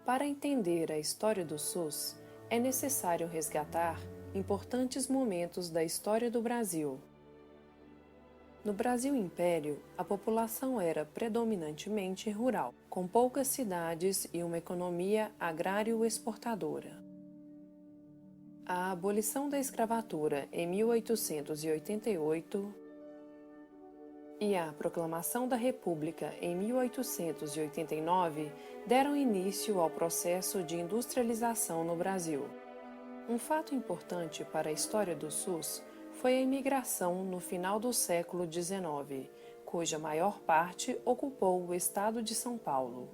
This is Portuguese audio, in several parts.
Para entender a história do SUS, é necessário resgatar importantes momentos da história do Brasil. No Brasil Império, a população era predominantemente rural, com poucas cidades e uma economia agrário-exportadora. A abolição da escravatura em 1888 e a proclamação da República em 1889 deram início ao processo de industrialização no Brasil. Um fato importante para a história do SUS foi a imigração no final do século XIX, cuja maior parte ocupou o estado de São Paulo.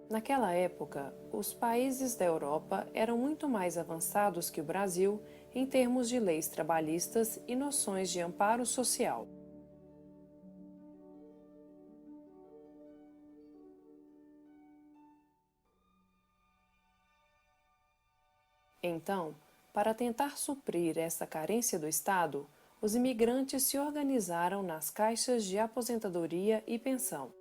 Naquela época, os países da Europa eram muito mais avançados que o Brasil em termos de leis trabalhistas e noções de amparo social. Então, para tentar suprir essa carência do Estado, os imigrantes se organizaram nas caixas de aposentadoria e pensão.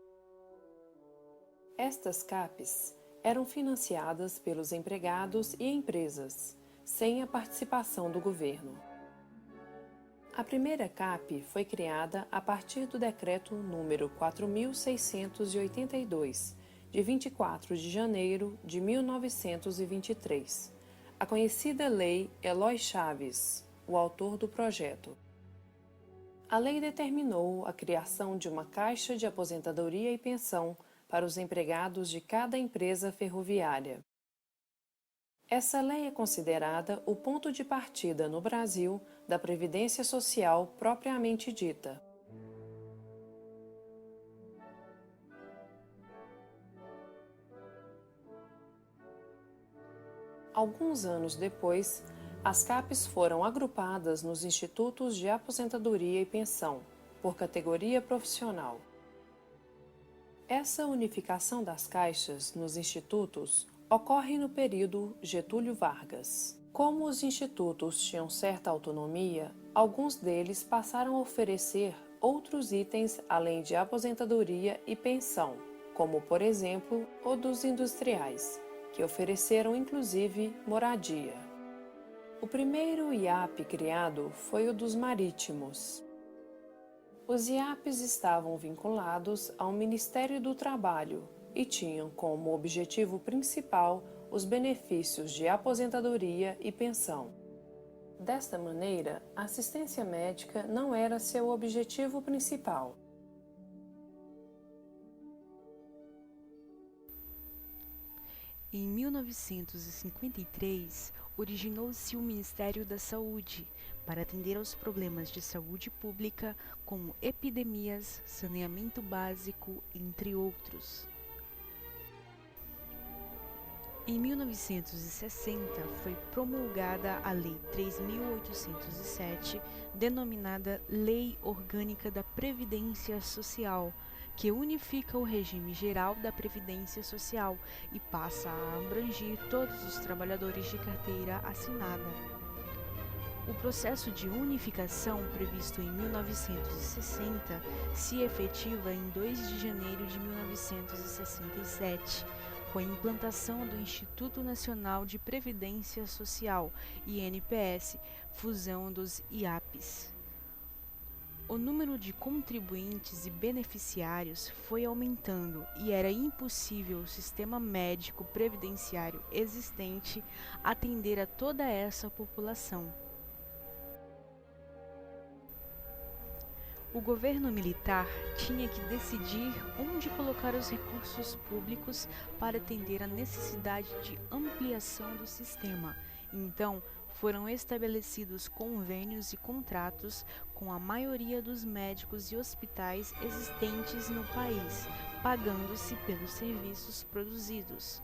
Estas CAPs eram financiadas pelos empregados e empresas, sem a participação do governo. A primeira CAP foi criada a partir do Decreto número 4.682, de 24 de janeiro de 1923. A conhecida Lei Eloy Chaves, o autor do projeto. A lei determinou a criação de uma caixa de aposentadoria e pensão para os empregados de cada empresa ferroviária. Essa lei é considerada o ponto de partida no Brasil da Previdência Social propriamente dita. Alguns anos depois, as CAPs foram agrupadas nos Institutos de Aposentadoria e Pensão, por categoria profissional. Essa unificação das caixas nos institutos ocorre no período Getúlio Vargas. Como os institutos tinham certa autonomia, alguns deles passaram a oferecer outros itens além de aposentadoria e pensão, como, por exemplo, o dos industriais, que ofereceram inclusive moradia. O primeiro IAP criado foi o dos marítimos. Os IAPs estavam vinculados ao Ministério do Trabalho e tinham como objetivo principal os benefícios de aposentadoria e pensão. Desta maneira, a assistência médica não era seu objetivo principal. Em 1953, originou-se o Ministério da Saúde para atender aos problemas de saúde pública, como epidemias, saneamento básico, entre outros. Em 1960, foi promulgada a Lei 3.807, denominada Lei Orgânica da Previdência Social, que unifica o regime geral da Previdência Social e passa a abranger todos os trabalhadores de carteira assinada. O processo de unificação, previsto em 1960, se efetiva em 2 de janeiro de 1967, com a implantação do Instituto Nacional de Previdência Social, INPS, fusão dos IAPs. O número de contribuintes e beneficiários foi aumentando e era impossível o sistema médico previdenciário existente atender a toda essa população. O governo militar tinha que decidir onde colocar os recursos públicos para atender a necessidade de ampliação do sistema. Então, foram estabelecidos convênios e contratos com a maioria dos médicos e hospitais existentes no país, pagando-se pelos serviços produzidos.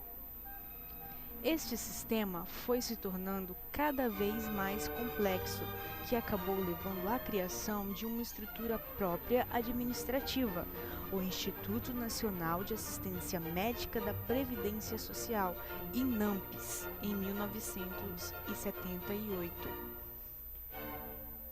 Este sistema foi se tornando cada vez mais complexo, que acabou levando à criação de uma estrutura própria administrativa, o Instituto Nacional de Assistência Médica da Previdência Social, INAMPS, em 1978.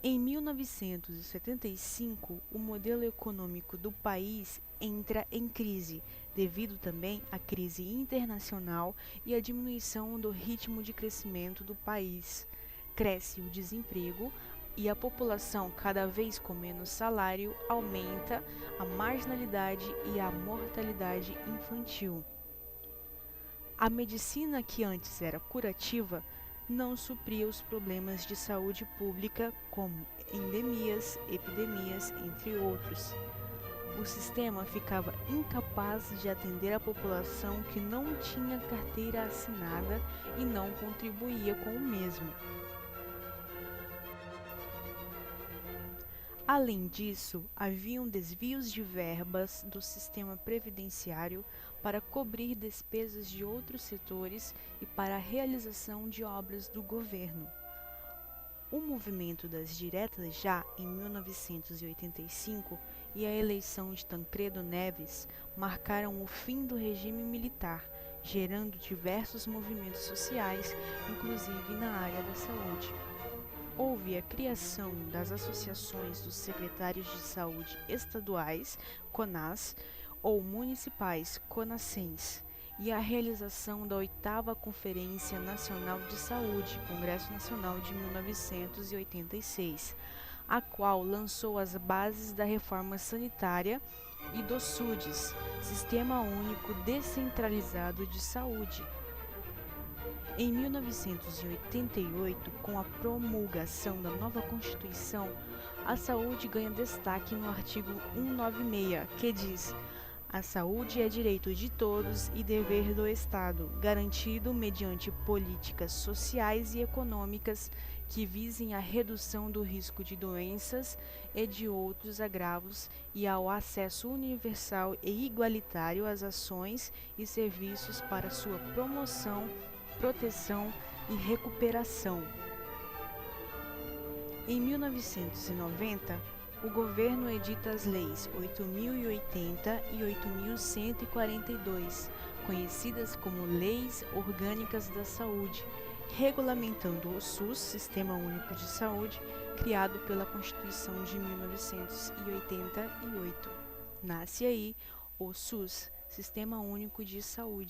Em 1975, o modelo econômico do país entra em crise, devido também à crise internacional e à diminuição do ritmo de crescimento do país. Cresce o desemprego e a população, cada vez com menos salário, aumenta a marginalidade e a mortalidade infantil. A medicina, que antes era curativa, não supria os problemas de saúde pública, como endemias, epidemias, entre outros. O sistema ficava incapaz de atender a população que não tinha carteira assinada e não contribuía com o mesmo. Além disso, haviam desvios de verbas do sistema previdenciário para cobrir despesas de outros setores e para a realização de obras do governo. O movimento das diretas já em 1985 e a eleição de Tancredo Neves marcaram o fim do regime militar, gerando diversos movimentos sociais, inclusive na área da saúde. Houve a criação das associações dos secretários de saúde estaduais, CONAS, ou municipais, CONASENS, e a realização da 8ª Conferência Nacional de Saúde, Congresso Nacional de 1986, a qual lançou as bases da reforma sanitária e do SUDES, Sistema Único Descentralizado de Saúde. Em 1988, com a promulgação da nova Constituição, a saúde ganha destaque no artigo 196, que diz: a saúde é direito de todos e dever do Estado, garantido mediante políticas sociais e econômicas que visem a redução do risco de doenças e de outros agravos e ao acesso universal e igualitário às ações e serviços para sua promoção, proteção e recuperação. Em 1990, o governo edita as leis 8.080 e 8.142, conhecidas como Leis Orgânicas da Saúde, regulamentando o SUS, Sistema Único de Saúde, criado pela Constituição de 1988. Nasce aí o SUS, Sistema Único de Saúde.